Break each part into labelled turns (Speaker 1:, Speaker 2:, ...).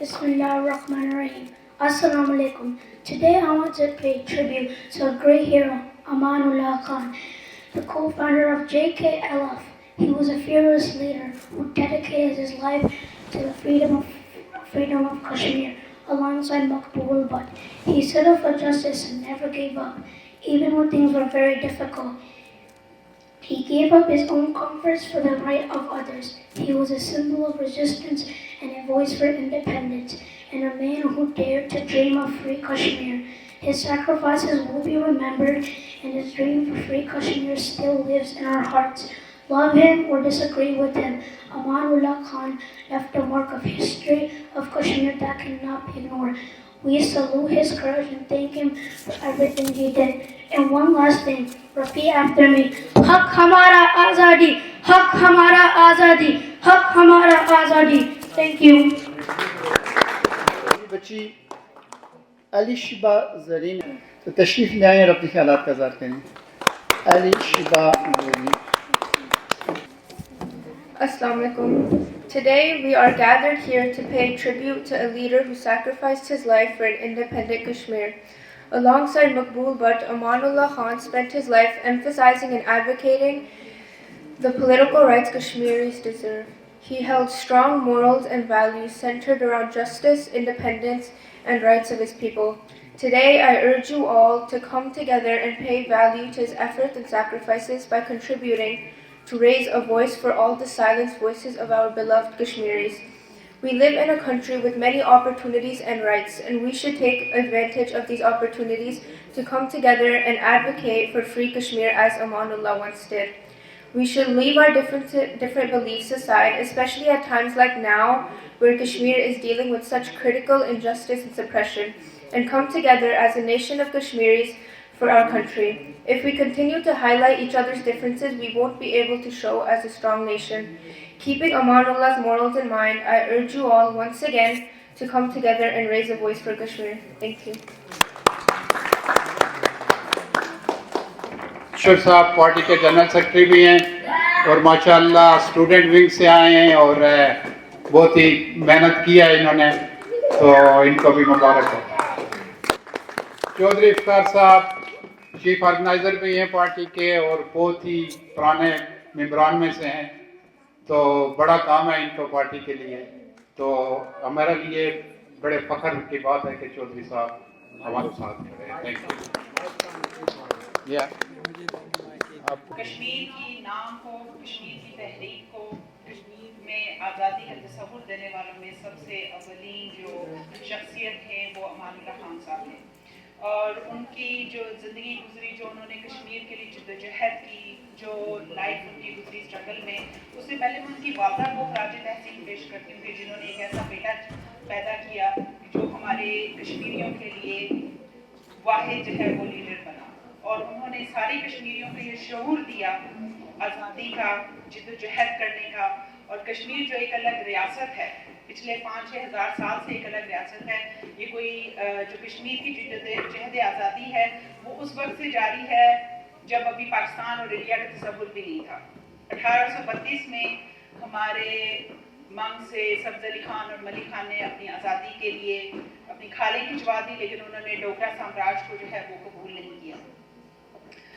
Speaker 1: Bismillahirrahmanirrahim. Assalamu alaikum. Today I want to pay tribute to a great hero, Amanullah Khan, the co-founder of JKLF. He was a fearless leader who dedicated his life to the freedom of Kashmir alongside Maqbool Butt. He stood up for justice and never gave up, even when things were very difficult. He gave up his own comforts for the right of others. He was a symbol of resistance and a voice for independence, and a man who dared to dream of free Kashmir. His sacrifices will be remembered, and his dream for free Kashmir still lives in our hearts. Love him or disagree with him, Amanullah Khan left a mark of history of Kashmir that cannot be ignored. We salute his courage and thank him for everything he did. And one last thing, repeat after me. Haq hamara azadi, haq hamara azadi, haq hamara azadi. Thank you.
Speaker 2: بچی علی شبا زرین تو تشریف لے آئیں اور اپنے خیالات کا اظہار کریں. علی شبا زرین.
Speaker 3: Assalamu alaikum. Today we are gathered here to pay tribute to a leader who sacrificed his life for an independent Kashmir. Alongside Maqbool Butt, Amanullah Khan spent his life emphasizing and advocating the political rights Kashmiris deserve. He held strong morals and values centered around justice, independence, and rights of his people. Today, I urge you all to come together and pay value to his efforts and sacrifices by contributing to raise a voice for all the silenced voices of our beloved Kashmiris. We live in a country with many opportunities and rights, and we should take advantage of these opportunities to come together and advocate for free Kashmir as Amanullah once did. We should leave our different beliefs aside, especially at times like now, where Kashmir is dealing with such critical injustice and suppression, and come together as a nation of Kashmiris for our country. If we continue to highlight each other's differences, we won't be able to show as a strong nation. Keeping Amanullah's morals in mind, I urge you all once again to come together and raise a voice for Kashmir. Thank you.
Speaker 4: شر صاحب party کے general secretary بھی ہیں اور ماشاءاللہ student wing سے آئے ہیں اور بہت ہی محنت کی ہے انہوں نے، تو ان کو بھی مبارک ہو. چودھری افطار صاحب چیف آرگنائزر بھی ہیں پارٹی کے اور بہت ہی پرانے ممبران میں سے ہیں، تو بڑا کام ہے ان کو پارٹی کے لیے، تو ہمارے لیے بڑے فخر کی بات ہے کہ چودھری صاحب ہمارے ساتھ کھڑے ہیں. Thank you.
Speaker 5: کشمیر کی نام کو، کشمیر کی تحریک کو، کشمیر میں آزادی کا تصور دینے والوں میں سب سے اولین جو شخصیت ہے وہ امان اللہ خان صاحب ہیں، اور ان کی جو زندگی گزری، جو انہوں نے کشمیر کے لیے جدوجہد کی، جو لائف ان کی گزری اسٹرگل میں، اس سے پہلے میں ان کی والدہ کو خراج تحسین پیش کرتی ہوں کہ جنہوں نے ایک ایسا بیٹا پیدا کیا جو ہمارے کشمیریوں کے لیے واحد جو ہے وہ لیڈر بنا، اور انہوں نے ساری کشمیریوں کو یہ شعور دیا آزادی کا، جدوجہد کرنے کا. اور کشمیر جو ایک الگ ریاست ہے، پچھلے 5-6 ہزار سال سے ایک الگ ریاست ہے. یہ کوئی جو کشمیر کی جدوجہد آزادی ہے وہ اس وقت سے جاری ہے جب ابھی پاکستان اور انڈیا کا تصور بھی نہیں تھا. 1832 میں ہمارے منگ سے سبز علی خان اور ملک خان نے اپنی آزادی کے لیے اپنی کھالیں کھنچوا دی، لیکن انہوں نے ڈوگرا سامراج کو جو ہے وہ قبول نہیں کیا.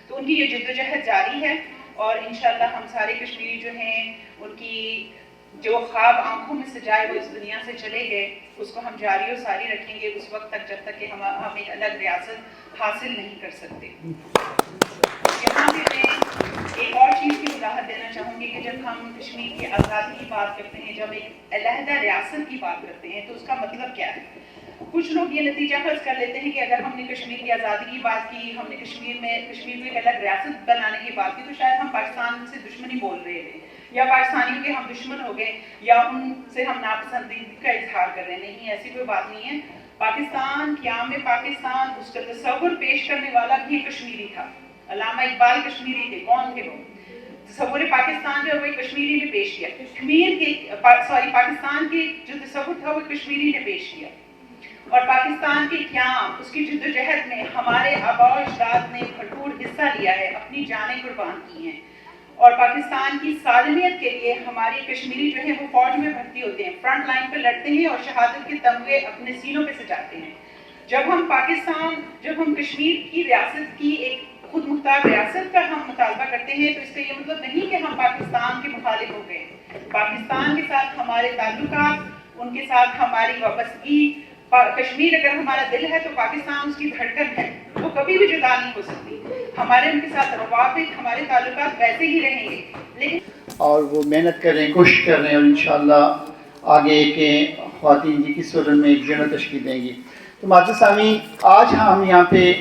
Speaker 5: تو ان کی یہ جدوجہد جاری ہے، اور انشاءاللہ ہم سارے کشمیری جو ہیں ان کی جو خواب آنکھوں میں سجائے وہ اس دنیا سے چلے گئے، اس کو ہم جاری و ساری رکھیں گے اس وقت تک جب تک کہ ہم ایک الگ ریاست حاصل نہیں کر سکتے. یہاں پہ میں ایک اور چیز کی وضاحت دینا چاہوں گی کہ جب ہم کشمیر کی آزادی کی بات کرتے ہیں، جب ایک علیحدہ ریاست کی بات کرتے ہیں، تو اس کا مطلب کیا ہے؟ کچھ لوگ یہ نتیجہ فرض کر لیتے ہیں کہ اگر ہم نے کشمیر کی آزادی کی بات کی، ہم نے کشمیر کو ایک الگ ریاست بنانے کی بات کی، تو شاید ہم پاکستان سے دشمنی بول رہے ہیں، یا پاکستانیوں کے ہم دشمن ہو گئے، یا ان سے ہم ناپسندیدگی کا اظہار کر رہے ہیں. نہیں، ایسی کوئی بات نہیں ہے. پاکستان، قیام پاکستان، اس کا تصور پیش کرنے والا بھی کشمیری تھا. علامہ اقبال کشمیری تھے. کون تھے وہ؟ تصور پاکستان جو ہے وہ ایک کشمیری نے پیش کیا. پاکستان کی جو تصور تھا وہ کشمیری نے پیش کیا. اور پاکستان کے قیام، اس کی جدوجہد میں ہمارے آباء و اجداد نے بھرپور حصہ لیا ہے، اپنی جانیں قربان کی ہیں. اور پاکستان کی سالمیت کے لیے ہماری کشمیری جو ہے وہ فوج میں بھرتی ہوتے ہیں، فرنٹ لائن پہ لڑتے ہیں اور شہادت کے تمغے اپنے سینوں پہ سجاتے ہیں. جب ہم کشمیر کی ریاست کی ایک خود مختار ریاست کا ہم مطالبہ کرتے ہیں، تو اس کا یہ مطلب نہیں کہ ہم پاکستان کے مخالف ہو گئے. پاکستان کے ساتھ ہمارے تعلقات، ان کے ساتھ ہماری وابستگی، کشمیر اگر ہمارا دل ہے تو پاکستان اس کی دھڑکن ہے، وہ کبھی بھی جدا نہیں ہو سکتی. ہمارے ان کے ساتھ روابط، ہمارے تعلقات ویسے ہی رہیں گے. لیکن
Speaker 2: اور وہ محنت کر رہے ہیں، کوشش کر رہے ہیں، اور انشاءاللہ آگے کے خواتین جی کی صورت میں ایک جنت تشکیل دیں گی. تو معزز سامعین، آج ہم یہاں پہ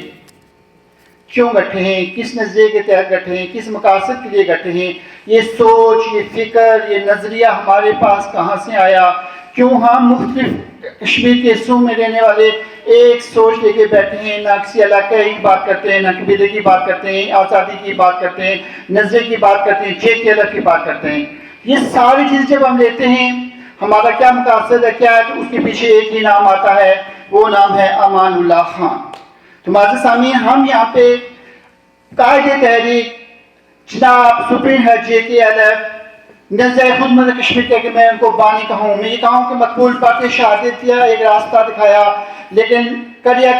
Speaker 2: کیوں گٹھے ہیں، کس نظریے کے تحت گٹھے ہیں، کس مقاصد کے لیے گٹھے ہیں، یہ سوچ، یہ فکر، یہ نظریہ ہمارے پاس کہاں سے آیا، کیوں ہم مختلف کشمیر کے حصوں میں رہنے والے ایک سوچ لے کے بیٹھے ہیں، نہ کسی علاقے کی بات کرتے ہیں، نہ قبیلے کی بات کرتے ہیں، آزادی کی بات کرتے ہیں، نظریے کی بات کرتے ہیں، JKLF کی بات کرتے ہیں. یہ ساری چیز جب ہم لیتے ہیں، ہمارا کیا مقاصد ہے، کیا ہے، تو اس کے پیچھے ایک ہی نام آتا ہے، وہ نام ہے امان اللہ خان. تو معزز سامعین، ہم یہاں پہ قائد تحریک جناب سپریم ہیڈ JKLF نظر خود کشمیر کے، کہ میں ان کو بانی کہوں، میں یہ کہوں کہ مقبول باتیں شہادت دیا، ایک راستہ دکھایا، لیکن کریا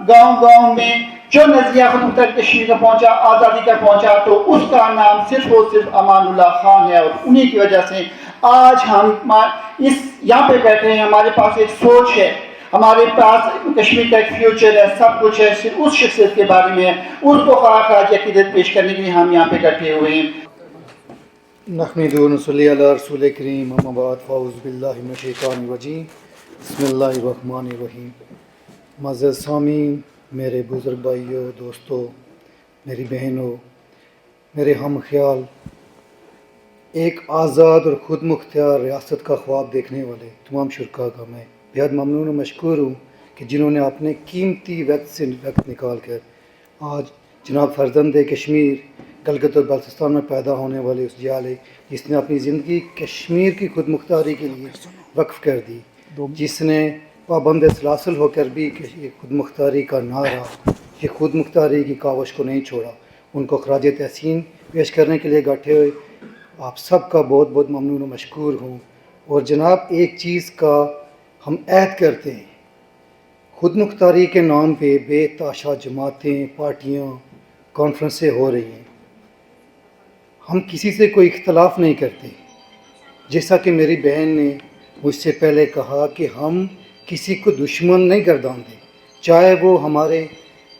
Speaker 2: گاؤں گاؤں میں جو نظریہ خود مختار کشمیر کا پہنچا، آزادی کا پہنچا، تو اس کا نام صرف اور صرف امان اللہ خان ہے. اور انہی کی وجہ سے آج ہم یہاں پہ بیٹھے ہیں. ہمارے پاس ایک سوچ ہے، ہمارے پاس کشمیر کا ایک فیوچر ہے، سب کچھ ہے، صرف اس شخصیت کے بارے میں ہے. اس کو خراج عقیدت پیش کرنے کے لیے ہم یہاں پہ اکٹھے ہوئے ہیں.
Speaker 6: نحمدہ و نصلی علی رسول کریم، اما بعد، فاعوذ باللہ من الشیطان الرجیم، بسم اللہ الرحمن الرحیم. معزز سامعین، میرے بزرگ بھائیوں، دوستوں، میری بہنوں، میرے ہم خیال، ایک آزاد اور خود مختار ریاست کا خواب دیکھنے والے تمام شرکاء کا میں بہت ممنون و مشکور ہوں کہ جنہوں نے اپنے قیمتی وقت سے وقت نکال کر آج جناب فرزند کشمیر گلگت اور بلتستان میں پیدا ہونے والے اس جیالے جس نے اپنی زندگی کشمیر کی خود مختاری کے لیے وقف کر دی، جس نے پابند سلاسل ہو کر بھی یہ خود مختاری کا نعرہ، یہ خود مختاری کی کاوش کو نہیں چھوڑا، ان کو خراج تحسین پیش کرنے کے لیے بیٹھے ہوئے آپ سب کا بہت بہت ممنون و مشکور ہوں. اور جناب، ایک چیز کا ہم عہد کرتے ہیں، خود مختاری کے نام پہ بے تحاشا جماعتیں، پارٹیاں، کانفرنسیں ہو رہی ہیں. ہم کسی سے کوئی اختلاف نہیں کرتے، جیسا کہ میری بہن نے مجھ سے پہلے کہا کہ ہم کسی کو دشمن نہیں گردانتے، چاہے وہ ہمارے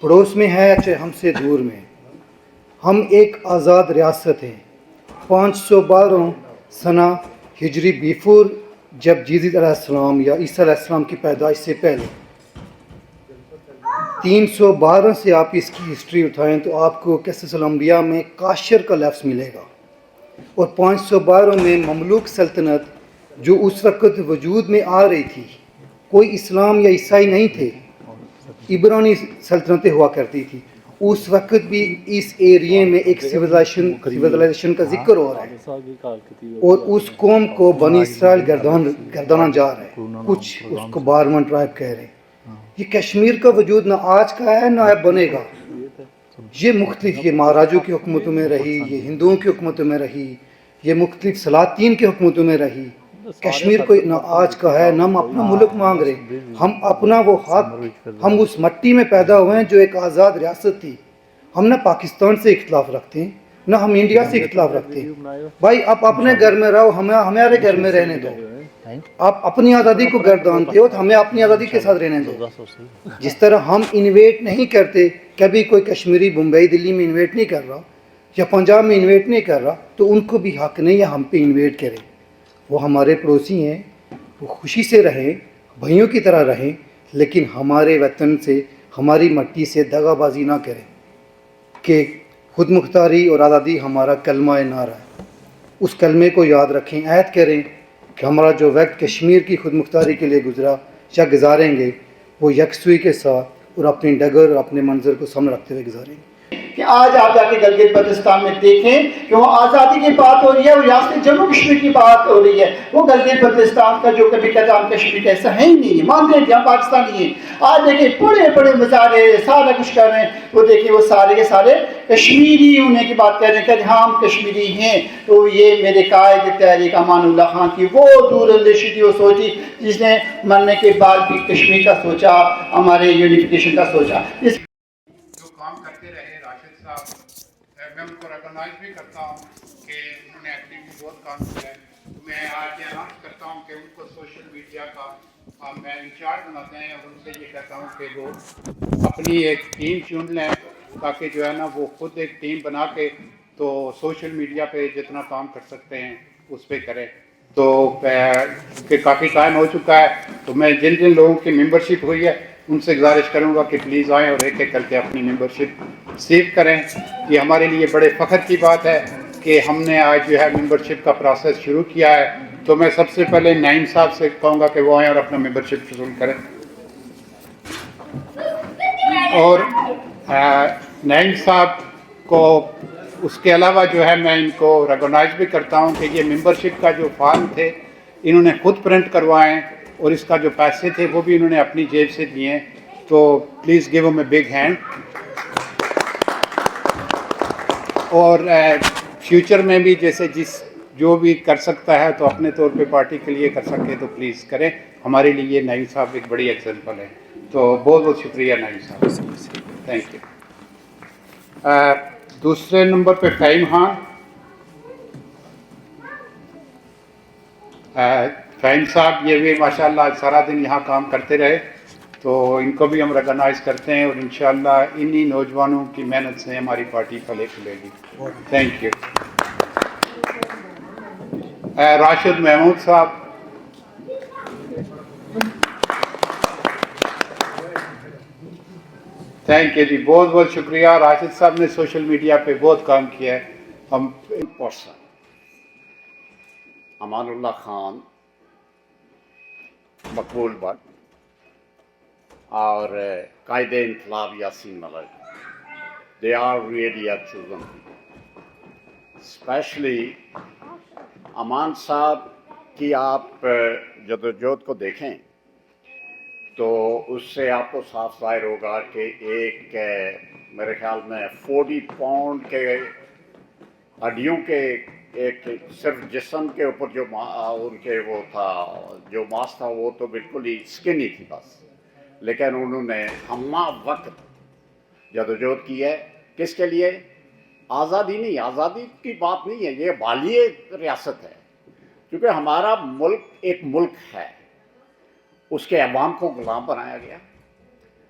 Speaker 6: پڑوس میں ہے چاہے ہم سے دور میں. ہم ایک آزاد ریاست ہیں. 512 سنہ ہجری بیفور، جب جیزس علیہ السلام یا عیسیٰ علیہ السلام کی پیدائش سے پہلے 312 سے آپ اس کی ہسٹری اٹھائیں تو آپ کو قصص الانبیاء میں کاشر کا لفظ ملے گا. اور 512 میں مملوک سلطنت جو اس وقت وجود میں آ رہی تھی، کوئی اسلام یا عیسائی نہیں تھے، عبرانی سلطنتیں ہوا کرتی تھی. اس وقت بھی اس ایریے میں ایک سویلائزیشن کا ذکر ہو رہا ہے، اور اس قوم کو بنی اسرائیل گردانا جا رہا ہے. کچھ اس کو بارمن ٹرائب کہہ رہے ہیں. یہ کشمیر کا وجود نہ آج کا ہے نہ بنے گا. یہ مختلف، یہ مہاراجوں کی حکومتوں میں رہی، یہ ہندوؤں کی حکومتوں میں رہی، یہ مختلف سلاطین کی حکومتوں میں رہی. کشمیر کو نہ آج کا ہے، نہ ہم اپنا ملک مانگ رہے. ہم اپنا وہ حق، ہم اس مٹی میں پیدا ہوئے ہیں جو ایک آزاد ریاست تھی. ہم نہ پاکستان سے اختلاف رکھتے ہیں نہ ہم انڈیا سے اختلاف رکھتے ہیں. بھائی آپ اپنے گھر میں رہو، ہمارے گھر میں رہنے دو. آپ اپنی آزادی کو گردانتے ہو تو ہمیں اپنی آزادی کے ساتھ رہنے دو. جس طرح ہم انویٹ نہیں کرتے، کبھی کوئی کشمیری بمبئی دلی میں انویٹ نہیں کر رہا یا پنجاب میں انویٹ نہیں کر رہا، تو ان کو بھی حق نہیں ہے ہم پہ انویٹ کریں. وہ ہمارے پڑوسی ہیں، وہ خوشی سے رہیں، بھائیوں کی طرح رہیں، لیکن ہمارے وطن سے، ہماری مٹی سے دغا بازی نہ کریں. کہ خود مختاری اور آزادی ہمارا کلمہ نعرہ ہے. اس کلمے کو یاد رکھیں، عہد کریں کہ ہمارا جو وقت کشمیر کی خود مختاری کے لیے گزرا یا گزاریں گے، وہ یکسوئی کے ساتھ اور اپنی ڈگر اور اپنے منظر کو سامنے رکھتے ہوئے گزاریں گے.
Speaker 2: کہ آج آپ جا کے گلگت بلتستان میں دیکھیں کہ وہ آزادی کی بات ہو رہی ہے، وہ ریاست جموں کشمیر کی بات ہو رہی ہے. وہ گلگت بلتستان کا جو کبھی کہتا ہم کشمیر کا ایسا ہے ہی نہیں ہے، مانتے ہیں ہم پاکستانی ہیں. آج دیکھیں بڑے بڑے مظاہرے سارا کچھ کر رہے ہیں، وہ دیکھیں وہ سارے کے سارے کشمیری ہونے کی بات کر رہے ہیں کہ ہاں ہم کشمیری ہیں. تو یہ میرے قائد تحریک امان اللہ خان کی وہ دور اندیشی تھی، وہ سوچی جس نے مرنے کے بعد بھی کشمیر کا سوچا، ہمارے یونیفیکیشن کا سوچا.
Speaker 4: جو کام کرتے رہے راشد صاحب، میں ان کو ریکگنائز بھی کرتا ہوں کہ انہوں نے ایکٹیولی بہت کام کیا ہے. میں آج یہ اناؤنس کرتا ہوں کہ ان کو سوشل میڈیا کا میں انچارج بناتے ہیں، اور ان سے یہ کہتا ہوں کہ وہ اپنی ایک ٹیم چن لیں، تاکہ جو ہے نا وہ خود ایک ٹیم بنا کے تو سوشل میڈیا پہ جتنا کام کر سکتے ہیں اس پہ کریں. تو کہ کافی ٹائم ہو چکا ہے، تو میں جن جن لوگوں کی ممبرشپ ہوئی ہے ان سے گزارش کروں گا کہ پلیز آئیں اور ایک ایک کر کے اپنی ممبرشپ ریسیو کریں. یہ ہمارے لیے بڑے فخر کی بات ہے کہ ہم نے آج جو ہے ممبرشپ کا پروسیس شروع کیا ہے. تو میں سب سے پہلے نعیم صاحب سے کہوں گا کہ وہ آئیں اور اپنا ممبرشپ شروع کریں. اور نعیم صاحب کو اس کے علاوہ جو ہے میں ان کو ریکگنائز بھی کرتا ہوں کہ یہ ممبرشپ کا جو فارم تھے انہوں نے خود پرنٹ کروائے ہیں اور اس کا جو پیسے تھے وہ بھی انہوں نے اپنی جیب سے دیے ہیں. تو please give them a big hand. اور فیوچر میں بھی جیسے جو بھی کر سکتا ہے تو اپنے طور پہ پارٹی کے لیے کر سکے تو پلیز کریں. ہمارے لیے نعیم صاحب ایک بڑی ایگزامپل ہے. تو بہت بہت شکریہ نعیم صاحب. Thank you. دوسرے نمبر پہ فہیم خان. فہیم صاحب یہ بھی ماشاءاللہ سارا دن یہاں کام کرتے رہے تو ان کو بھی ہم ریکگنائز کرتے ہیں اور انشاءاللہ انہی نوجوانوں کی محنت سے ہماری پارٹی پھلے کھلے گی. Thank you. راشد محمود صاحب. تھینک یو جی, بہت بہت شکریہ. راشد صاحب نے سوشل میڈیا پہ بہت کام کیا ہے. ہم
Speaker 7: امان اللہ خان, مقبول بٹ اور قائد انقلاب Yasin Malik, they are really our chosen people. Specially Aman صاحب کی آپ جدوجہد کو دیکھیں تو اس سے آپ کو صاف ظاہر ہوگا کہ ایک میرے خیال میں 40 پاؤنڈ کے ہڈیوں کے ایک صرف جسم کے اوپر جو ان کے وہ تھا جو ماس تھا وہ تو بالکل ہی اسکنی تھی بس, لیکن انہوں نے ہمہ وقت جدوجہد کی ہے. کس کے لیے؟ آزادی نہیں, آزادی کی بات نہیں ہے, یہ بالیے ریاست ہے. کیونکہ ہمارا ملک ایک ملک ہے, اس کے عوام کو غلام بنایا گیا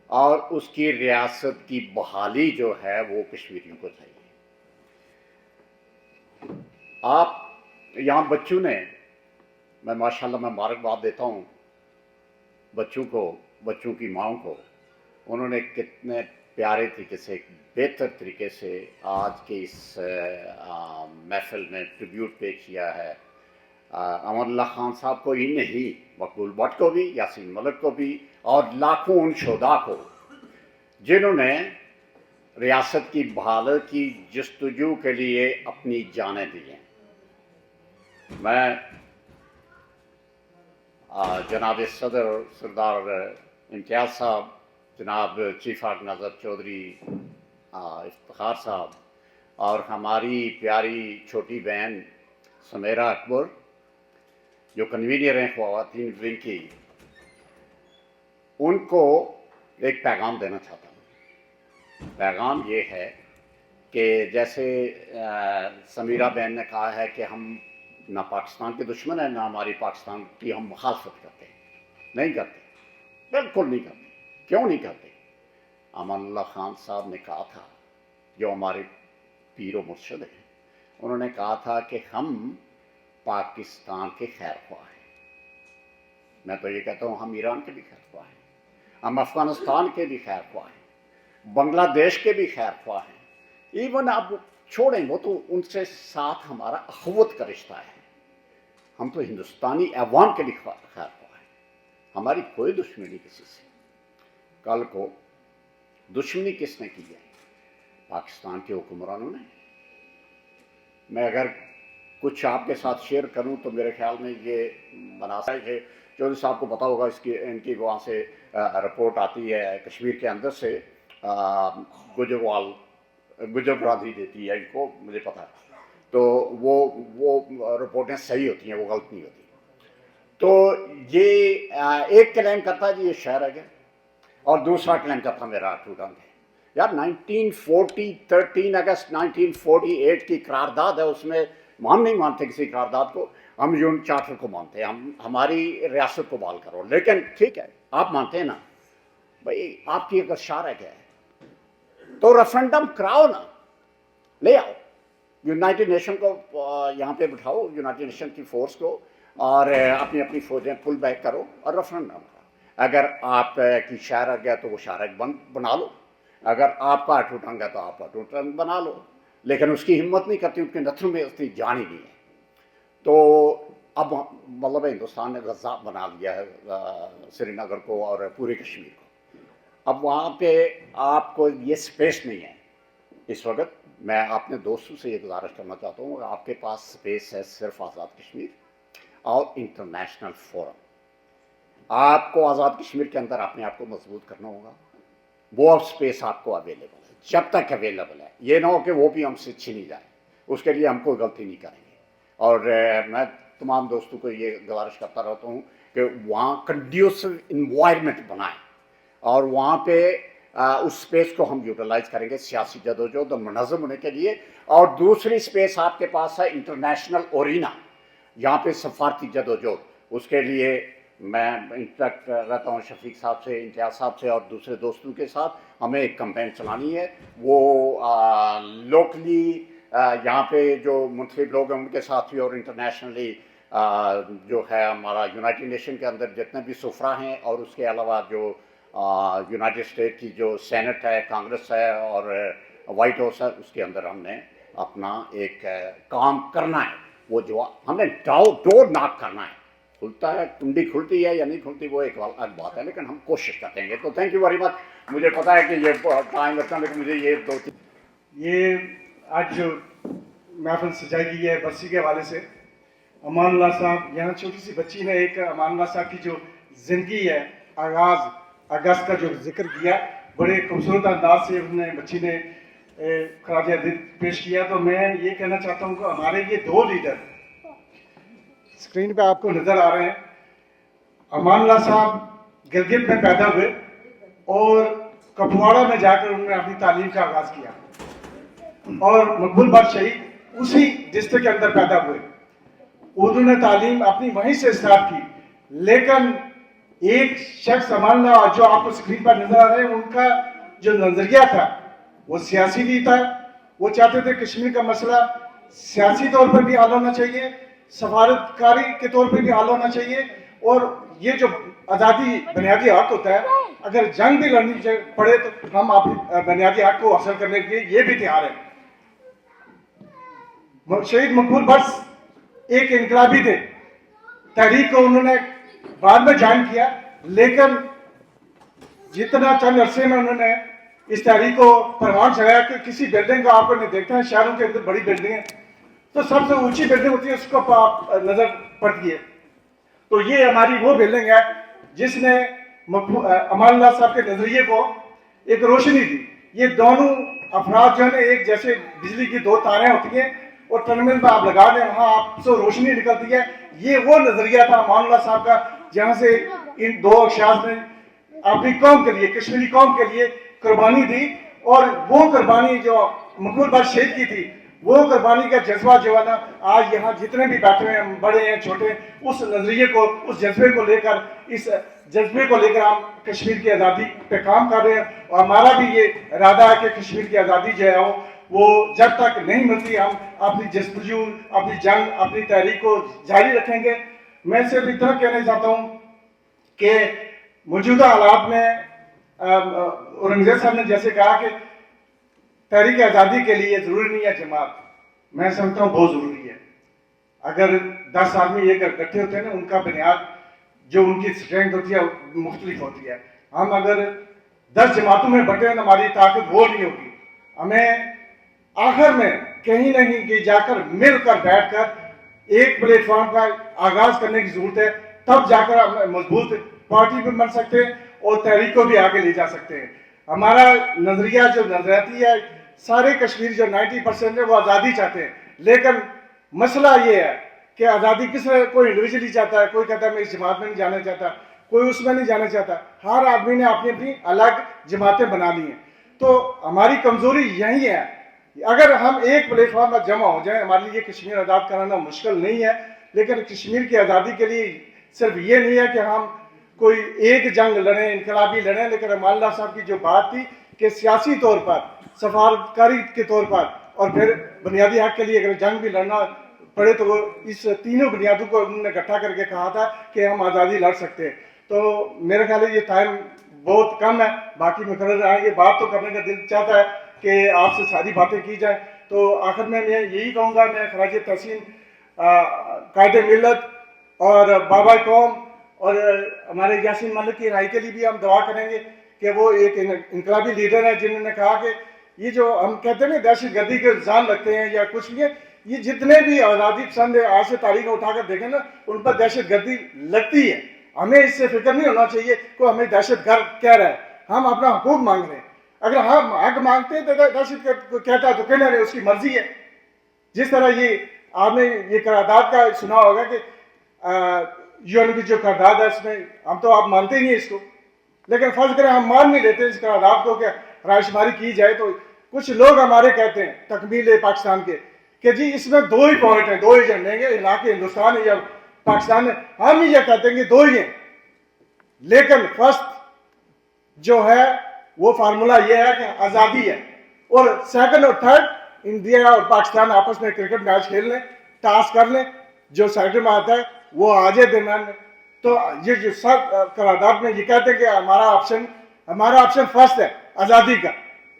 Speaker 7: اور اس کی ریاست کی بحالی جو ہے وہ کشمیریوں کو چاہیے. آپ یہاں بچوں نے, میں ماشاءاللہ میں مبارکباد دیتا ہوں بچوں کو, بچوں کی ماؤں کو, انہوں نے کتنے پیارے طریقے سے, بہتر طریقے سے آج کے اس محفل میں ٹریبیوٹ پیش کیا ہے. امان اللہ خان صاحب کو ہی نہیں, مقبول بٹ کو بھی, یاسین ملک کو بھی, اور لاکھوں ان شہداء کو جنہوں نے ریاست کی بحالی کی جستجو کے لیے اپنی جانیں دی ہیں. میں جناب صدر سردار امتیاز صاحب, جناب چیف آرگنائزر چودھری افتخار صاحب اور ہماری پیاری چھوٹی بہن سمیرہ اکبر جو کنوینر ہیں خواتین ونگ کی, ان کو ایک پیغام دینا چاہتا ہوں. پیغام یہ ہے کہ جیسے سمیرہ بہن نے کہا ہے کہ ہم نہ پاکستان کے دشمن ہیں, نہ ہماری پاکستان کی ہم مخالفت کرتے ہیں, نہیں کرتے, بالکل نہیں کرتے. کیوں نہیں کرتے؟ امان اللہ خان صاحب نے کہا تھا, جو ہمارے پیر و مرشد ہیں, انہوں نے کہا تھا کہ ہم پاکستان کے خیر خواہ ہیں. میں تو یہ کہتا ہوں ہم ایران کے بھی خیر خواہ ہیں, ہم افغانستان کے بھی خیر خواہ ہیں, بنگلہ دیش کے بھی خیر خواہ ہیں. ایون آپ چھوڑیں, وہ تو ان سے ساتھ ہمارا اخوت کا رشتہ ہے. ہم تو ہندوستانی عوام کے بھی خیر خواہ ہیں, ہماری کوئی دشمنی کسی سے. کل کو دشمنی کس نے کی ہے؟ پاکستان کے حکمرانوں نے. میں اگر کچھ آپ کے ساتھ شیئر کروں تو میرے خیال میں یہ مناسب ہے. چودھری صاحب کو پتہ ہوگا, ان کی وہاں سے رپورٹ آتی ہے کشمیر کے اندر سے, گجر برادری دیتی ہے ان کو, مجھے پتہ ہے. تو وہ رپورٹیں صحیح ہوتی ہیں, وہ غلط نہیں ہوتی. تو یہ ایک کلیم کرتا ہے جی یہ شہر ہے گیا, اور دوسرا کلیم کرتا میرا ٹوٹنگ ہے. یار 13 اگست 1948 کی قرارداد ہے, اس میں ہم نہیں مانتے کسی قرارداد کو, ہم یون چارٹر کو مانتے ہیں. ہم ہماری ریاست کو بحال کرو. لیکن ٹھیک ہے, آپ مانتے ہیں نا بھائی, آپ کی اگر شرح ہے تو ریفرنڈم کراؤ نا, لے آؤ یونائٹڈ نیشن کو یہاں پہ بٹھاؤ, یونائٹڈ نیشن کی فورس کو, اور اپنی اپنی فوجیں پل بیک کرو اور ریفرنڈم کرو. اگر آپ کی شہر گیا تو وہ شہر بنا لو, اگر آپ کا ٹوٹنگ ہے تو آپ کا ٹوٹنگ بنا لو. لیکن اس کی ہمت نہیں کرتی, ان کے نتھروں میں اتنی جان ہی نہیں ہے. تو اب مطلب ہندوستان نے غزہ بنا لیا ہے سری نگر کو اور پورے کشمیر کو. اب وہاں پہ آپ کو یہ اسپیس نہیں ہے اس وقت. میں اپنے دوستوں سے یہ گزارش کرنا چاہتا ہوں کہ آپ کے پاس اسپیس ہے صرف آزاد کشمیر اور انٹرنیشنل فورم. آپ کو آزاد کشمیر کے اندر اپنے آپ کو مضبوط کرنا ہوگا. وہ اسپیس آپ کو اویلیبل ہے, جب تک اویلیبل ہے. یہ نہ ہو کہ وہ بھی ہم سے چھینی جائے, اس کے لیے ہم کوئی غلطی نہیں کریں گے. اور میں تمام دوستوں کو یہ گزارش کرتا رہتا ہوں کہ وہاں کنڈیوسو انوائرمنٹ بنائیں اور وہاں پہ اس اسپیس کو ہم یوٹیلائز کریں گے سیاسی جدوجہد منظم ہونے کے لیے. اور دوسری اسپیس آپ کے پاس ہے انٹرنیشنل اورینا, یہاں پہ سفارتی جدوجہد. اس کے لیے میں انٹریکٹ رہتا ہوں شفیق صاحب سے, امتیاز صاحب سے اور دوسرے دوستوں کے ساتھ. ہمیں ایک کمپین چلانی ہے, وہ لوکلی یہاں پہ جو منتخب لوگ ہیں ان کے ساتھ بھی, اور انٹرنیشنلی جو ہے ہمارا یونائٹڈ نیشن کے اندر جتنے بھی سفرا ہیں, اور اس کے علاوہ جو یونائٹڈ اسٹیٹ کی جو سینٹ ہے, کانگریس ہے اور وائٹ ہاؤس ہے, اس کے اندر ہم نے اپنا ایک کام کرنا ہے. وہ جو ہم نے ڈور ناک کرنا ہے. کھلتا ہے, کنڈی کھلتی ہے یا نہیں کھلتی وہ ایک الگ بات ہے, لیکن ہم کوشش کریں گے. تو تھینک یو ویری مچ. مجھے پتا ہے کہ یہ ٹائم لگتا ہے, لیکن مجھے
Speaker 8: یہ آج جو محفل سجائی گئی ہے برسی کے حوالے سے, امان اللہ صاحب, یہاں چھوٹی سی بچی نے ایک امان اللہ صاحب کی جو زندگی ہے آغاز اگست کا جو ذکر کیا, بڑے خوبصورت انداز سے انہوں نے بچی نے خراج عقیدت پیش کیا. تو میں یہ کہنا چاہتا ہوں کہ ہمارے یہ دو لیڈر اسکرین پہ آپ کو نظر آ رہے ہیں. امان اللہ صاحب گلگت میں پیدا ہوئے اور کپواڑہ میں جا کر انہوں نے اپنی تعلیم کا آغاز کیا, اور مقبول بٹ شہید اسی ڈسٹرکٹ کے اندر پیدا ہوئے. انہوں نے تعلیم اپنی وہیں سے اسٹارٹ کی. لیکن ایک شخص امان اللہ جو آپ کو اسکرین پر نظر آ رہے ہیں, ان کا جو نظریہ تھا وہ سیاسی بھی تھا. وہ چاہتے تھے کشمیر کا مسئلہ سیاسی طور پر بھی حل ہونا چاہیے, سفارتکاری کے طور پہ بھی حل ہونا چاہیے, اور یہ جو آزادی بنیادی حق ہوتا ہے, اگر جنگ بھی لڑنی پڑے تو ہم اپنی بنیادی حق کو حاصل کرنے کے لیے یہ بھی تیار ہیں. شہید مقبول بٹ ایک انقلابی تھے. تحریک کو انہوں نے بعد میں جوائن کیا, لیکن جتنا چند عرصے میں انہوں نے اس تحریک کو پروان چڑھایا کہ کسی بلڈنگ کو آپ نے دیکھا ہے شہروں کے اندر بڑی بلڈنگ ہے, تو سب سے اونچی بلڈنگ ہوتی ہے اس کو آپ نظر پڑتی ہے. تو یہ ہماری وہ بلڈنگ ہے جس نے امان اللہ صاحب کے نظریے کو ایک روشنی دی. یہ دونوں افراد جو ہیں ایک جیسے بجلی کی دو تاریں ہوتی ہیں اور ٹرمینل پہ آپ لگا دیں, وہاں آپ سے روشنی نکلتی ہے. یہ وہ نظریہ تھا امان اللہ صاحب کا, جہاں سے ان دو اخشاص نے اپنی قوم کے لیے, کشمیری قوم کے لیے قربانی دی. اور وہ قربانی جو مقبول بٹ شہید کی تھی, وہ قربانی کا جذبہ جو ہے نا, آج یہاں جتنے بھی بیٹھے ہیں, بڑے ہیں چھوٹے, اس نظریے کو, اس جذبے کو لے کر, اس جذبے کو لے کر ہم کشمیر کی آزادی پہ کام کر رہے ہیں. اور ہمارا بھی یہ ارادہ ہے کہ کشمیر کی آزادی جو ہے وہ جب تک نہیں ملتی ہم اپنی جستجو, اپنی جنگ, اپنی تحریک کو جاری رکھیں گے. میں صرف اتنا کہنا چاہتا ہوں کہ موجودہ حالات میں اورنگزیب صاحب نے جیسے کہا کہ تحریک آزادی کے لیے ضروری نہیں ہے جماعت, میں سمجھتا ہوں بہت ضروری ہے. اگر 10 آدمی ایک اکٹھے ہوتے ہیں نا, ان کا بنیاد جو ان کی اسٹرینتھ ہوتی ہے مختلف ہوتی ہے. ہم اگر 10 جماعتوں میں بٹے ہیں, ہماری طاقت وہ نہیں ہوگی. ہمیں آخر میں کہیں نہ کہیں جا کر مل کر بیٹھ کر ایک پلیٹ فارم کا آغاز کرنے کی ضرورت ہے, تب جا کر ہم مضبوط پارٹی بھی بن سکتے ہیں اور تحریک کو بھی آگے لے جا سکتے ہیں. ہمارا نظریہ جو نظریاتی ہے, سارے کشمیر جو 90% ہے وہ آزادی چاہتے ہیں, لیکن مسئلہ یہ ہے کہ آزادی کس طرح, کوئی انڈیویجولی چاہتا ہے, کوئی کہتا ہے میں اس جماعت میں نہیں جانا چاہتا, کوئی اس میں نہیں جانا چاہتا. ہر آدمی نے اپنی اپنی الگ جماعتیں بنا لی ہیں. تو ہماری کمزوری یہی ہے. اگر ہم ایک پلیٹ فارم پر جمع ہو جائیں, ہمارے لیے کشمیر آزاد کرانا مشکل نہیں ہے, لیکن کشمیر کی آزادی کے لیے صرف یہ نہیں ہے کہ ہم کوئی ایک جنگ لڑیں, انقلابی لڑیں, لیکن امان اللہ صاحب کی جو بات تھی کہ سیاسی طور پر, سفارتکاری کے طور پر, اور پھر بنیادی حق کے لیے اگر جنگ بھی لڑنا پڑے تو وہ اس تینوں بنیادوں کو انہوں نے اکٹھا کر کے کہا تھا کہ ہم آزادی لڑ سکتے ہیں. تو میرے خیال ہے یہ ٹائم بہت کم ہے, باقی مقرر آئیں گے. بات تو کرنے کا دل چاہتا ہے کہ آپ سے ساری باتیں کی جائیں. تو آخر میں یہی کہوں گا, میں خراج تحسین قائد ملت اور بابا قوم اور ہمارے یاسین ملک کی رہائی کے لیے بھی ہم دعا کریں گے کہ وہ ایک انقلابی لیڈر ہیں جنہوں نے کہا کہ یہ جو ہم کہتے ہیں نا دہشت گردی کے الزام لگتے ہیں یا کچھ بھی ہے، یہ جتنے بھی آزادی پسند آج سے تاریخ اٹھا کر دیکھیں نا ان پر دہشت گردی لگتی ہے. ہمیں اس سے فکر نہیں ہونا چاہیے کہ ہمیں دہشت گرد کہہ رہا ہے. ہم اپنا حقوق مانگ رہے ہیں. اگر ہم حق مانگتے ہیں تو دہشت گرد کو کہتا ہے تو کہنا رہے، اس کی مرضی ہے. جس طرح یہ آپ نے یہ قرارداد کا سنا ہوگا کہ UN کی جو قرارداد ہے اس میں ہم تو آپ مانتے ہی ہیں اس کو، لیکن فرض کریں ہم مان نہیں لیتے اس قرارداد کو کہ رائے شماری کی جائے، تو کچھ لوگ ہمارے کہتے ہیں تکمیل پاکستان کے کہ جی اس میں دو ہی پوائنٹ ہیں، دو ہی ایجنڈے ہیں، علاقے ہندوستان یا پاکستان ہے. ہم ہی یہ کہتے ہیں کہ دو ہی ہیں، لیکن فرسٹ جو ہے وہ فارمولا یہ ہے کہ آزادی ہے، اور سیکنڈ اور تھرڈ انڈیا اور پاکستان آپس میں کرکٹ میچ کھیل لیں، ٹاس کر لیں، جو سیکنڈ میں آتا ہے وہ آ جائے درمیان میں. تو یہ جو سب قرارداد میں یہ کہتے ہیں کہ ہمارا آپشن فرسٹ ہے آزادی کا،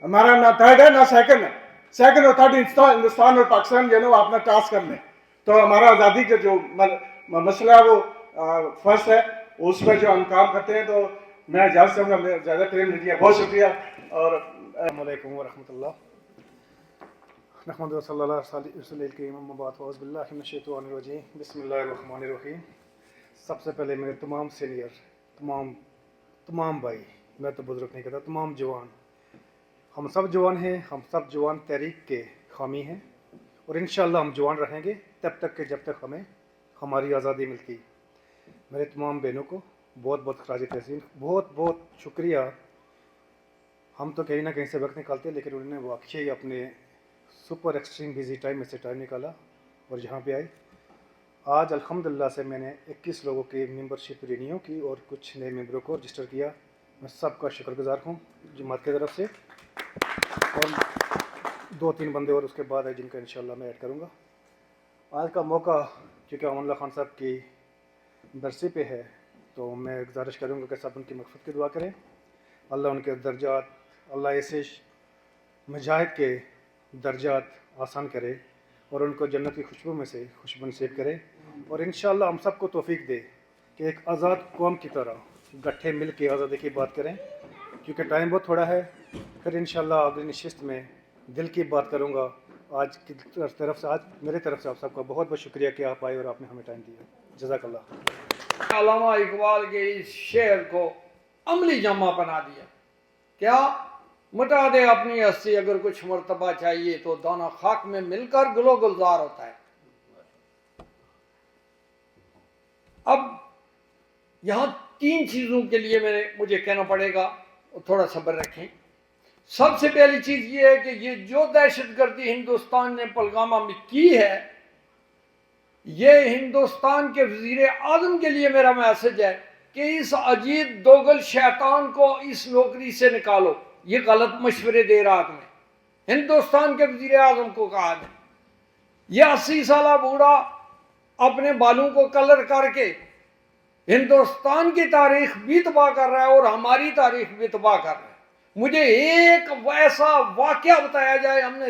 Speaker 8: ہمارا نہ تھرڈ ہے نہ سیکنڈ ہے. سیکنڈ اور تھرڈ ہندوستان اور پاکستان جو ہے وہ اپنا ٹاس کر لیں. تو ہمارا آزادی کا جو مسئلہ ہے وہ فرسٹ ہے، اس میں جو ہم کام کرتے ہیں. تو میں اجازت چاہوں گا، میں زیادہ ٹائم نہیں دیا. بہت شکریہ. اور
Speaker 9: السلام علیکم ورحمۃ اللہ. نحمد صلی اللہ علیہ وسلم. اما بعد فاعوذ باللہ من الشیطان الرجیم. بسم اللہ الرحمن الرحیم. سب سے پہلے میرے تمام سینئر، تمام بھائی، میں تو بزرگ نہیں کہتا، تمام جوان، ہم سب جوان ہیں، ہم سب جوان تحریک کے حامی ہیں، اور انشاءاللہ ہم جوان رہیں گے تب تک کہ جب تک ہمیں ہماری آزادی ملتی. میرے تمام بہنوں کو بہت بہت خراج تحسین، بہت بہت شکریہ. ہم تو کہیں نہ کہیں سے وقت نکالتے، لیکن انہوں نے واقعی اپنے سپر ایکسٹریم بیزی ٹائم میں سے ٹائم نکالا اور یہاں پہ آئے. آج الحمدللہ سے میں نے 21 لوگوں کی ممبرشپ رینیو کی اور کچھ نئے ممبروں کو رجسٹر کیا. میں سب کا شکر گزار ہوں جماعت کی طرف سے، اور 2-3 بندے اور اس کے بعد ہے جن کا انشاءاللہ میں ایڈ کروں گا. آج کا موقع چونکہ امان اللہ خان صاحب کی برسی پہ ہے، تو میں گزارش کروں گا کہ سب ان کی مغفرت کی دعا کریں. اللہ ان کے درجات، اللہ ایسے مجاہد کے درجات آسان کرے اور ان کو جنت کی خوشبو میں سے خوشبو نصیب کرے. اور انشاءاللہ ہم سب کو توفیق دے کہ ایک آزاد قوم کی طرح گٹھے مل کے آزادی کی بات کریں، کیونکہ ٹائم بہت تھوڑا ہے. پھر انشاءاللہ اگلی نشست میں دل کی بات کروں گا. آج کی طرف سے، آج میرے طرف سے آپ سب کا بہت بہت شکریہ کہ آپ آئے اور آپ نے ہمیں ٹائم دیا. جزاک اللہ.
Speaker 10: علامہ اقبال کے اس شعر کو عملی جمع بنا دیا. کیا؟ مٹا دے اپنی ہستی اگر کچھ مرتبہ چاہیے تو دونوں خاک میں مل کر گلو گلزار ہوتا ہے. اب یہاں 3 چیزوں کے لیے مجھے کہنا پڑے گا، تھوڑا صبر رکھیں. سب سے پہلی چیز یہ ہے کہ یہ جو دہشت گردی ہندوستان نے پلگامہ میں کی ہے، یہ ہندوستان کے وزیر اعظم کے لیے میرا میسج ہے کہ اس اجیت دوگل شیطان کو اس نوکری سے نکالو. یہ غلط مشورے دے رہا تمہیں. ہندوستان کے وزیر اعظم کو کہا ہے. یہ 80 سالہ بوڑھا اپنے بالوں کو کلر کر کے ہندوستان کی تاریخ بھی تباہ کر رہا ہے اور ہماری تاریخ بھی تباہ کر رہا ہے. مجھے ایک ایسا واقعہ بتایا جائے. ہم نے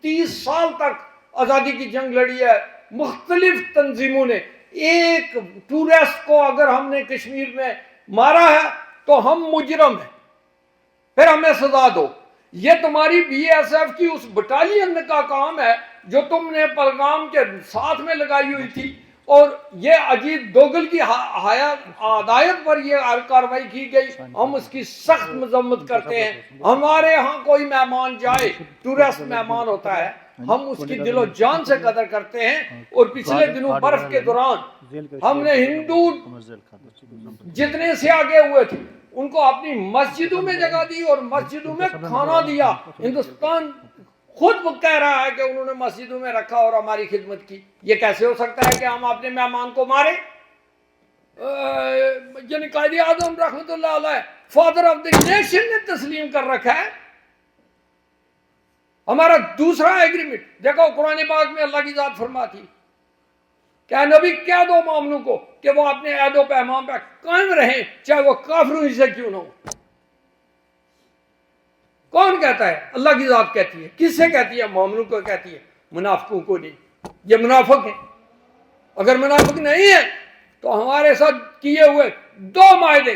Speaker 10: 30 سال تک آزادی کی جنگ لڑی ہے. مختلف تنظیموں نے ایک ٹورسٹ کو اگر ہم نے کشمیر میں مارا ہے تو ہم مجرم ہیں، پھر ہمیں سزا دو. یہ تمہاری BSF کی اس بٹالین کا کام ہے جو تم نے پلگام کے ساتھ میں لگائی ہوئی تھی، اور یہ اجیت دوگل کی ہدایت پر یہ کارروائی کی گئی. ہم اس کی سخت مذمت کرتے ہیں. ہمارے ہاں کوئی مہمان جائے، ٹورسٹ مہمان ہوتا ہے، ہم اس کی دل و جان سے قدر کرتے ہیں. اور پچھلے دنوں برف کے دوران ہم نے ہندو جتنے سے آگے ہوئے تھے ان کو اپنی مسجدوں میں جگہ دی اور مسجدوں میں کھانا دیا. ہندوستان خود کہہ رہا ہے کہ انہوں نے مسجدوں میں رکھا اور ہماری خدمت کی. یہ کیسے ہو سکتا ہے کہ ہم اپنے مہمان کو مارے؟ یعنی قائد اعظم رحمۃ اللہ علیہ فادر آف دی نیشن نے تسلیم کر رکھا ہے. ہمارا دوسرا ایگریمنٹ دیکھو قرآن پاک میں اللہ کی ذات فرماتی کہ اے نبی کہہ دو مومنوں کو کہ وہ اپنے عہد و پیمان پہ قائم رہیں چاہے وہ کافروں ہی سے کیوں نہ ہو. کون کہتا ہے؟ اللہ کی ذات کہتی ہے. کس سے کہتی ہے؟ مومنوں کو کہتی ہے، منافقوں کو نہیں. یہ منافق ہیں. اگر منافق نہیں ہے تو ہمارے ساتھ کیے ہوئے 2 معاہدے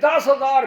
Speaker 10: 10,000,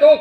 Speaker 10: 2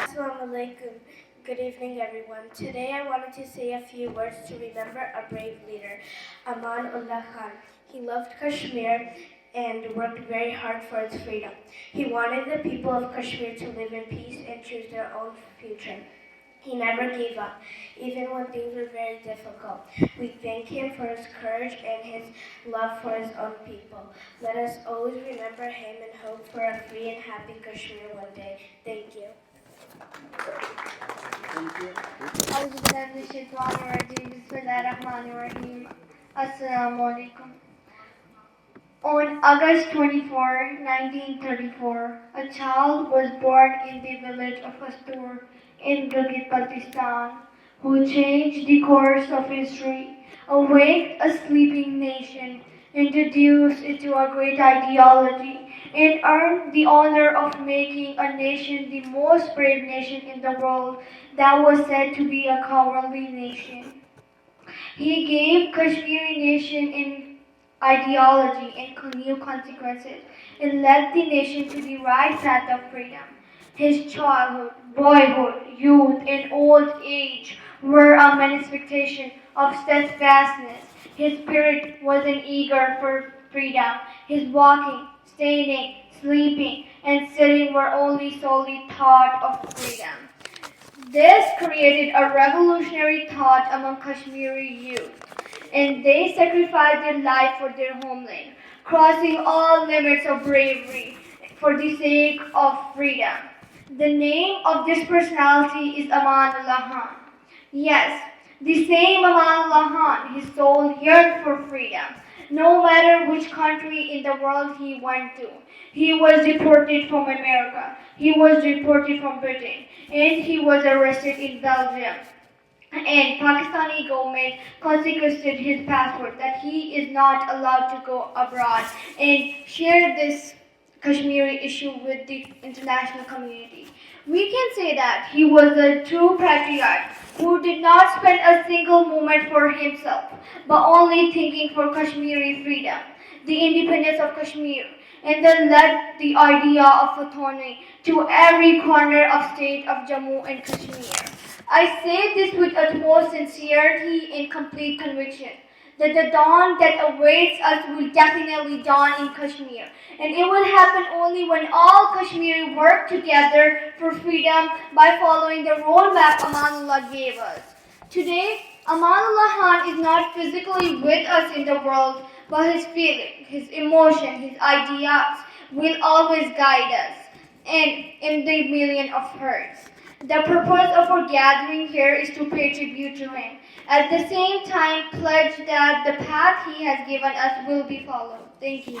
Speaker 11: Assalamualaikum. Good evening, everyone. Today I wanted to say a few words to remember a brave leader, Aman Ullah Khan. He loved Kashmir and worked very hard for its freedom. He wanted the people of Kashmir to live in peace and choose their own future. He never gave up, even when things were very difficult. We thank him for his courage and his love for his own people. Let us always remember him and hope for a free and happy Kashmir one day. Thank you.
Speaker 12: Bismillahirrahmanirrahim. Assalamu alaikum.
Speaker 11: On August 24, 1934, a child was born in the village of Kastur in Gilgit-Baltistan who changed the course of history, awaked a sleeping nation, introduced it to a great ideology, and earned the honor of making a nation the most brave nation in the world that was said to be a cowardly nation. He gave Kashmiri nation in ideology and new consequences and led the nation to the right path of freedom. His childhood, boyhood, youth, and old age were a manifestation of steadfastness. His spirit was an eager for freedom. His walking, standing, sleeping, and sitting were only solely thought of freedom. This created a revolutionary thought among Kashmiri youth, and they sacrificed their life for their homeland, crossing all limits of bravery for the sake of freedom. The name of this personality is Amanullah Khan. Yes, the same Amanullah Khan, his soul yearned for freedom, no matter which country in the world he went to. He was deported from America, he was deported from Britain, and he was arrested in Belgium. And Pakistani government confiscated his passport that he is not allowed to go abroad and share this Kashmiri issue with the international community. We can say that he was a true patriot who did not spend a single moment for himself, but only thinking for Kashmiri freedom, the independence of Kashmir, and then led the idea of autonomy to every corner of state of Jammu and Kashmir. I say this with utmost sincerity and complete conviction that the dawn that awaits us will definitely dawn in Kashmir. And it will happen only when all Kashmiri work together for freedom by following the roadmap Amanullah gave us. Today, Amanullah Khan is not physically with us in the world, but his feeling, his emotion, his ideas will always guide us, and in the million of hearts. The purpose of our gathering here is to pay tribute to him. At the same time, pledge that the path he has given us will be followed. Thank you.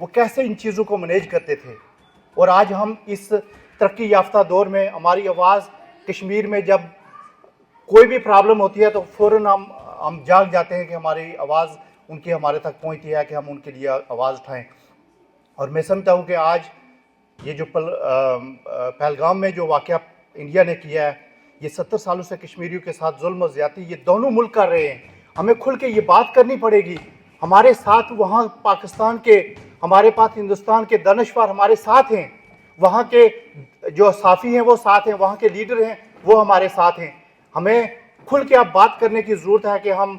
Speaker 13: وہ کیسے ان چیزوں کو manage کرتے تھے. اور آج ہم اس ترقی یافتہ دور میں ہماری آواز کشمیر میں جب کوئی بھی پرابلم ہوتی ہے تو فوراً ہم جاگ جاتے ہیں کہ ہماری آواز ان کی ہمارے تک پہنچتی ہے کہ ہم ان کے لیے آواز اٹھائیں. اور میں سمجھتا ہوں کہ آج یہ جو پہلگام میں جو واقعہ انڈیا نے کیا ہے، یہ 70 سالوں سے کشمیریوں کے ساتھ ظلم و زیادتی یہ دونوں ملک کر رہے ہیں. ہمیں کھل کے یہ بات کرنی پڑے گی. ہمارے ساتھ وہاں پاکستان کے، ہمارے پاس ہندوستان کے دانشور ہمارے ساتھ ہیں، وہاں کے جو صحافی ہیں وہ ساتھ ہیں، وہاں کے لیڈر ہیں وہ ہمارے ساتھ ہیں. ہمیں کھل کے اب بات کرنے کی ضرورت ہے کہ ہم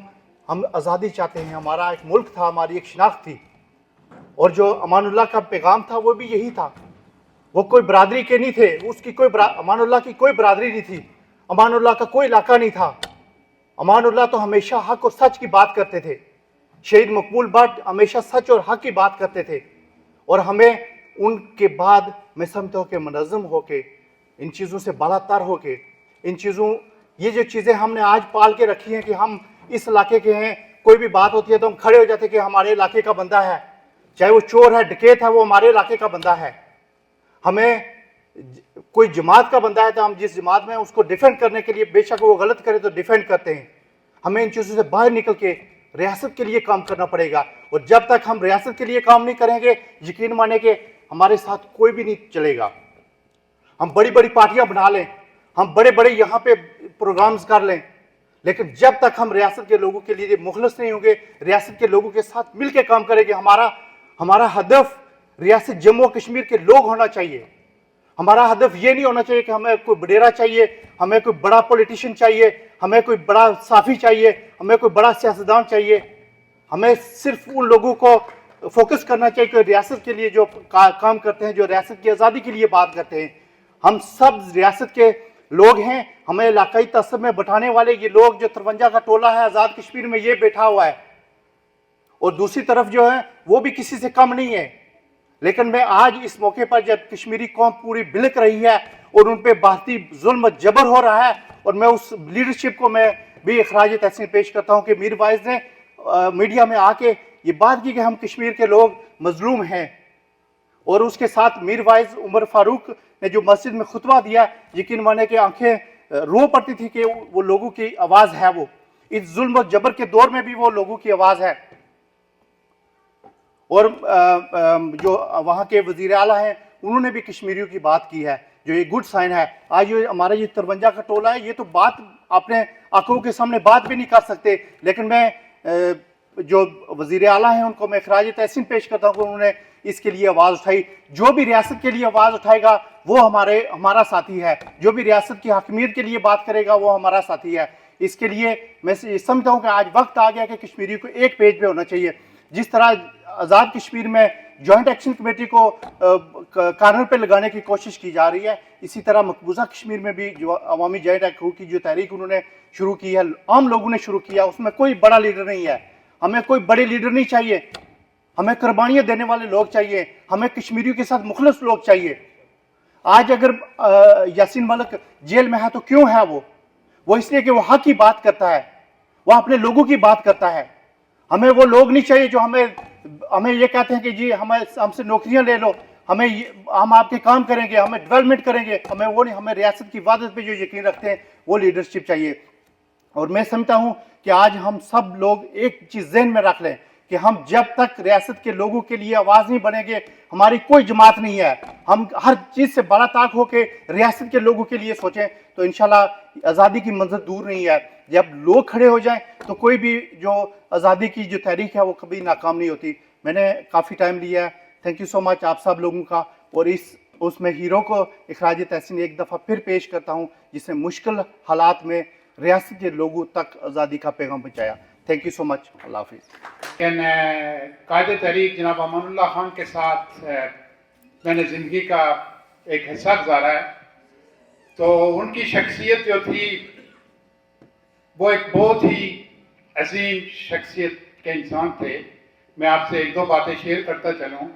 Speaker 13: آزادی چاہتے ہیں. ہمارا ایک ملک تھا، ہماری ایک شناخت تھی، اور جو امان اللہ کا پیغام تھا وہ بھی یہی تھا. وہ کوئی برادری کے نہیں تھے، اس کی امان اللہ کی کوئی برادری نہیں تھی، امان اللہ کا کوئی علاقہ نہیں تھا. امان اللہ تو ہمیشہ حق اور سچ کی بات کرتے تھے. شہید مقبول بٹ ہمیشہ سچ اور حق کی بات کرتے تھے. اور ہمیں ان کے بعد میں سمجھتا ہوں کہ منظم ہو کے، ان چیزوں سے بالاتر ہو کے، یہ جو چیزیں ہم نے آج پال کے رکھی ہیں کہ ہم اس علاقے کے ہیں، کوئی بھی بات ہوتی ہے تو ہم کھڑے ہو جاتے ہیں کہ ہمارے علاقے کا بندہ ہے، چاہے وہ چور ہے، ڈکیت ہے، وہ ہمارے علاقے کا بندہ ہے. ہمیں کوئی جماعت کا بندہ ہے تو ہم جس جماعت میں اس کو ڈیفینڈ کرنے کے لیے، بے شک وہ غلط کرے تو ڈیفینڈ کرتے ہیں. ہمیں ان چیزوں سے باہر نکل کے ریاست کے لیے کام کرنا پڑے گا. اور جب تک ہم ریاست کے لیے کام نہیں کریں گے، یقین مانے کہ ہمارے ساتھ کوئی بھی نہیں چلے گا. ہم بڑی بڑی پارٹیاں بنا لیں، ہم بڑے بڑے یہاں پہ پروگرامز کر لیں، لیکن جب تک ہم ریاست کے لوگوں کے لیے مخلص نہیں ہوں گے، ریاست کے لوگوں کے ساتھ مل کے کام کریں گے. ہمارا ہدف ریاست جموں و کشمیر کے لوگ ہونا چاہیے. ہمارا ہدف یہ نہیں ہونا چاہیے کہ ہمیں کوئی وڈیرا چاہیے، ہمیں کوئی بڑا پولیٹیشین چاہیے، ہمیں کوئی بڑا صحافی چاہیے، ہمیں کوئی بڑا سیاستدان چاہیے. ہمیں صرف ان لوگوں کو فوکس کرنا چاہیے کہ ریاست کے لیے جو کام کرتے ہیں، جو ریاست کی آزادی کے لیے بات کرتے ہیں. ہم سب ریاست کے لوگ ہیں. ہمیں علاقائی تعصب میں بٹھانے والے یہ لوگ، جو 53 کا ٹولہ ہے آزاد کشمیر میں، یہ بیٹھا ہوا ہے، اور دوسری طرف جو ہے وہ بھی کسی سے کم نہیں ہے. لیکن میں آج اس موقع پر جب کشمیری قوم پوری بلک رہی ہے اور ان پہ بھارتی ظلم و جبر ہو رہا ہے، اور میں اس لیڈرشپ کو میں بھی اخراج تحسین پیش کرتا ہوں کہ میر وائز نے میڈیا میں آ کے یہ بات کی کہ ہم کشمیر کے لوگ مظلوم ہیں. اور اس کے ساتھ میر وائز عمر فاروق نے جو مسجد میں خطبہ دیا، یقین مانے کہ آنکھیں رو پڑتی تھی کہ وہ لوگوں کی آواز ہے. وہ اس ظلم و جبر کے دور میں بھی وہ لوگوں کی آواز ہے. اور جو وہاں کے وزیر اعلیٰ ہیں انہوں نے بھی کشمیریوں کی بات کی ہے، جو یہ گڈ سائن ہے. آج ہمارا یہ 53 کا ٹولہ ہے، یہ تو بات اپنے آنکھوں کے سامنے بات بھی نہیں کر سکتے، لیکن میں جو وزیر اعلیٰ ہیں ان کو میں اخراج تحسین پیش کرتا ہوں کہ انہوں نے اس کے لیے آواز اٹھائی. جو بھی ریاست کے لیے آواز اٹھائے گا وہ ہمارا ساتھی ہے. جو بھی ریاست کی حاکمیت کے لیے بات کرے گا وہ ہمارا ساتھی ہے. اس کے لیے میں سمجھتا ہوں کہ آج وقت آ گیا کہ کشمیریوں کو ایک پیج پہ ہونا چاہیے. جس طرح آزاد کشمیر میں جوائنٹ ایکشن کمیٹی کو کارنر پہ لگانے کی کوشش کی جا رہی ہے، اسی طرح مقبوضہ کشمیر میں بھی جو عوامی جوائنٹ ایکشن کی جو تحریک انہوں نے شروع کی ہے، عام لوگوں نے شروع کیا، اس میں کوئی بڑا لیڈر نہیں ہے. ہمیں کوئی بڑے لیڈر نہیں چاہیے، ہمیں قربانیاں دینے والے لوگ چاہیے، ہمیں کشمیریوں کے ساتھ مخلص لوگ چاہیے. آج اگر یاسین ملک جیل میں ہے تو کیوں ہے وہ اس لیے کہ وہ حق کی بات کرتا ہے، وہ اپنے لوگوں کی بات کرتا ہے. ہمیں وہ لوگ نہیں چاہیے جو ہمیں یہ کہتے ہیں کہ جی ہم سے نوکریاں لے لو، ہم آپ کے کام کریں گے، ہمیں ڈیولپمنٹ کریں گے. ہمیں وہ نہیں، ہمیں ریاست کی وحدت پہ جو یقین رکھتے ہیں وہ لیڈرشپ چاہیے. اور میں سمجھتا ہوں کہ آج ہم سب لوگ ایک چیز ذہن میں رکھ لیں کہ ہم جب تک ریاست کے لوگوں کے لیے آواز نہیں بنیں گے، ہماری کوئی جماعت نہیں ہے. ہم ہر چیز سے بڑا طاق ہو کے ریاست کے لوگوں کے لیے سوچیں تو انشاءاللہ آزادی کی منزل دور نہیں ہے. جب لوگ کھڑے ہو جائیں تو کوئی بھی جو آزادی کی جو تحریک ہے وہ کبھی ناکام نہیں ہوتی. میں نے کافی ٹائم لیا ہے. تھینک یو سو مچ آپ سب لوگوں کا. اور اس میں ہیرو کو اخراج تحسین ایک دفعہ پھر پیش کرتا ہوں جس نے مشکل حالات میں ریاست کے لوگوں تک آزادی کا پیغام پہنچایا. تھینک یو سو مچ. اللہ حافظ.
Speaker 4: لیکن قائد تحریک جناب امان اللہ خان کے ساتھ میں نے زندگی کا ایک حصہ گزارا ہے، تو ان کی شخصیت جو تھی وہ ایک بہت ہی عظیم شخصیت کے انسان تھے. میں آپ سے ایک دو باتیں شیئر کرتا چلوں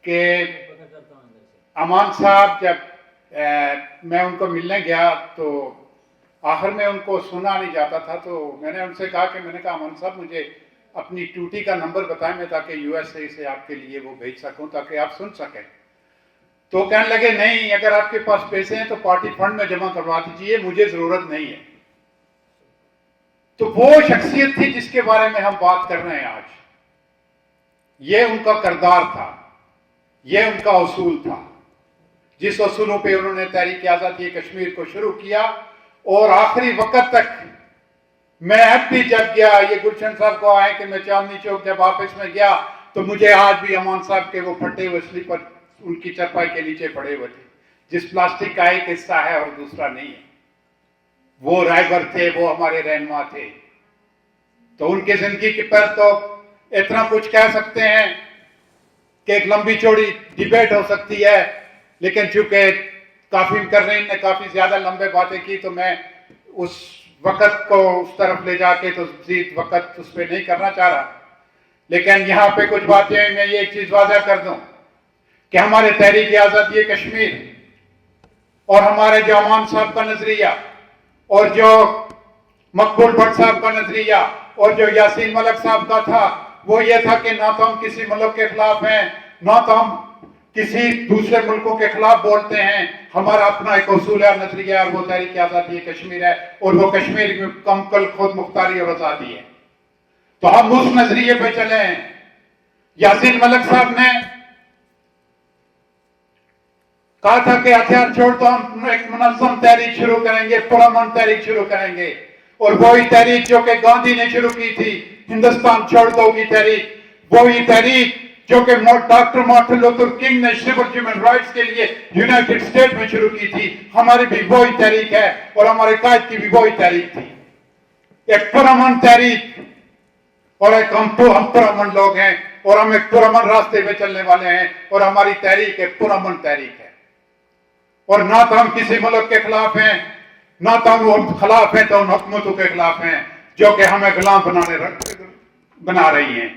Speaker 4: کہ امان صاحب جب میں ان کو ملنے گیا تو آخر میں ان کو سنا نہیں جاتا تھا، تو میں نے ان سے کہا کہ میں نے کہا امان صاحب مجھے اپنی ٹوٹی کا نمبر بتائیں میں تاکہ یو ایس اے سے آپ کے لیے وہ بھیج سکوں تاکہ آپ سن سکیں. تو کہنے لگے نہیں اگر آپ کے پاس پیسے ہیں تو پارٹی فنڈ میں جمع کروا دیجئے, مجھے ضرورت نہیں ہے. تو وہ شخصیت تھی جس کے بارے میں ہم بات کر رہے ہیں آج. یہ ان کا کردار تھا, یہ ان کا اصول تھا, جس اصولوں پہ انہوں نے تحریک آزادی کشمیر کو شروع کیا. اور آخری وقت تک میں اب بھی جب گیا, یہ گلشن صاحب کو آئے کہ میں چاندنی چوک جب آفس میں گیا تو مجھے آج بھی امان صاحب کے وہ پھٹے ہوئے سلیپر ان کی چرپائی کے نیچے پڑے ہوئے تھے, جس پلاسٹک کا ایک حصہ ہے اور دوسرا نہیں ہے. وہ رائبر تھے, وہ ہمارے رہنما تھے. تو ان کی زندگی کے پر تو اتنا کچھ کہہ سکتے ہیں کہ ایک لمبی چوڑی ڈیبیٹ ہو سکتی ہے, لیکن چونکہ کافی کرنین نے کافی زیادہ لمبے باتیں کی تو میں اس وقت کو اس طرف لے جا کے تو مزید وقت اس پہ نہیں کرنا چاہ رہا. لیکن یہاں پہ کچھ باتیں میں یہ ایک چیز واضح کر دوں کہ ہمارے تحریک آزادی کشمیر اور ہمارے جو امان صاحب کا نظریہ اور جو مقبول بٹ صاحب کا نظریہ اور جو یاسین ملک صاحب کا تھا, وہ یہ تھا کہ نہ تو ہم کسی ملک کے خلاف ہیں, نہ تو ہم کسی دوسرے ملکوں کے خلاف بولتے ہیں. ہمارا اپنا ایک اصول ہے, نظریہ ہے, اور وہ تحریک آزادی کشمیر ہے, اور وہ کشمیر میں مکمل خود مختاری اور آزادی ہے. تو ہم اس نظریے پہ چلے ہیں. یاسین ملک صاحب نے کہا تھا کہ ہتھیار چھوڑ تو ہم ایک منظم تحریک شروع کریں گے, پرامن تحریک شروع کریں گے. اور وہی تحریک جو کہ گاندھی نے شروع کی تھی, ہندوستان چھوڑ دو کی تحریک, وہی تحریک جو کہ ڈاکٹر مارٹن لوتھر کنگ نے سول ہیومن رائٹس کے لیے یونائٹڈ اسٹیٹ میں شروع کی تھی, ہماری بھی وہی تحریک ہے اور ہمارے قائد کی بھی وہی تحریک تھی. ایک پرامن تحریک, اور ایک ہم پرامن لوگ ہیں اور ہم ایک پرامن راستے پہ چلنے والے ہیں, اور ہماری تحریک ایک پرامن تحریک ہے. اور نہ تو ہم کسی ملک کے خلاف ہیں, نہ تو ہم خلاف ہیں تو ان حکومتوں کے خلاف ہیں جو کہ ہمیں غلام بنا رہی ہیں.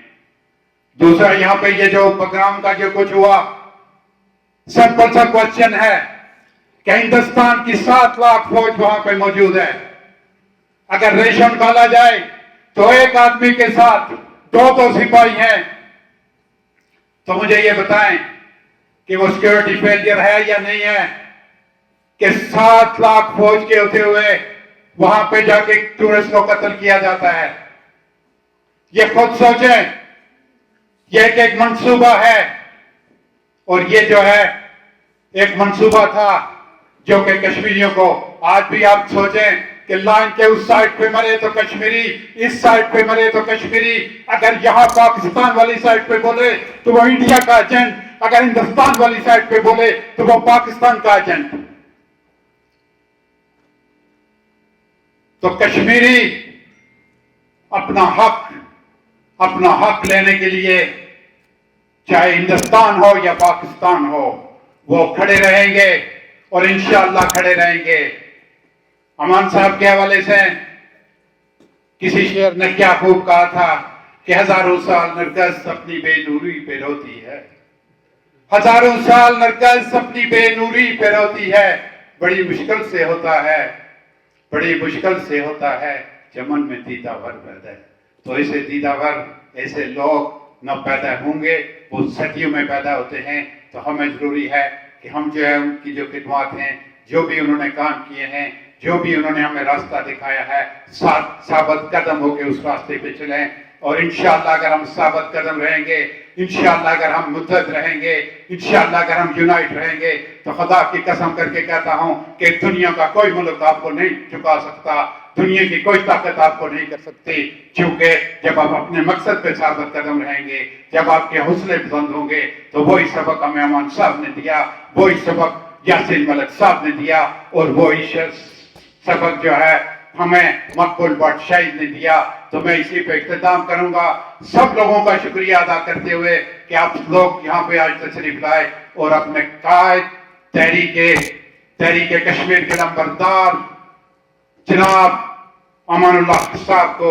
Speaker 4: دوسرا یہاں پہ یہ جو پروگرام کا جو کچھ ہوا, سمپل سا کوشچن ہے کہ ہندوستان کی 7 لاکھ فوج وہاں پہ موجود ہے. اگر ریشن ڈالا جائے تو ایک آدمی کے ساتھ 2 سپاہی ہیں. تو مجھے یہ بتائیں کہ وہ سیکورٹی فیلئر ہے یا نہیں ہے کہ 7 لاکھ فوج کے ہوتے ہوئے وہاں پہ جا کے ٹورسٹ کو قتل کیا جاتا ہے. یہ خود سوچیں, یہ ایک منصوبہ ہے, اور یہ جو ہے ایک منصوبہ تھا جو کہ کشمیریوں کو, آج بھی آپ سوچیں کہ لائن کے اس سائڈ پہ مرے تو کشمیری, اس سائڈ پہ مرے تو کشمیری. اگر یہاں پاکستان والی سائڈ پہ بولے تو وہ انڈیا کا ایجنٹ, اگر ہندوستان والی سائڈ پہ بولے تو وہ پاکستان کا ایجنٹ. تو کشمیری اپنا حق لینے کے لیے چاہے ہندوستان ہو یا پاکستان ہو, وہ کھڑے رہیں گے اور انشاءاللہ کھڑے رہیں گے. امان صاحب کے حوالے سے کسی شعر نے کیا خوب کہا تھا کہ 1000 سال نرگس اپنی بے نوری پہ روتی ہے, 1000 سال نرگس اپنی بے نوری پہ روتی ہے. بڑی مشکل سے ہوتا ہے, بڑی مشکل سے ہوتا ہے چمن میں دیدہ ور پیدا ہے. تو ایسے دیدہ ور, ایسے لوگ نہ پیدا ہوں گے, وہ صدیوں میں پیدا ہوتے ہیں. تو ہمیں ضروری ہے کہ ہم جو ہے ان کی جو خدمات ہیں, جو بھی انہوں نے کام کیے ہیں, جو بھی انہوں نے ہمیں راستہ دکھایا ہے, ثابت قدم ہو کے اس راستے پہ چلیں. اور انشاءاللہ اگر ہم ثابت قدم رہیں گے, انشاءاللہ اگر ہم متحد رہیں گے, انشاءاللہ اگر ہم یونائٹ رہیں گے, تو خدا کی قسم کر کے کہتا ہوں کہ دنیا کا کوئی ملک آپ کو نہیں چکا سکتا, دنیا کی کوئی طاقت آپ کو نہیں کر سکتی. کیونکہ جب آپ اپنے مقصد پہ ثابت قدم رہیں گے, جب آپ کے حوصلے بلند ہوں گے, تو وہی سبق ہمیں امان صاحب نے دیا, وہی سبق یاسین ملک صاحب نے دیا, اور وہی سبق جو ہے ہمیں مقبول بٹ شہید نے دیا. تو میں اسی پہ اختتام کروں گا, سب لوگوں کا شکریہ ادا کرتے ہوئے کہ آپ لوگ یہاں پہ آج تشریف لائے اور اپنے قائد تحریک کشمیر کے نمبردار جناب امان اللہ صاحب کو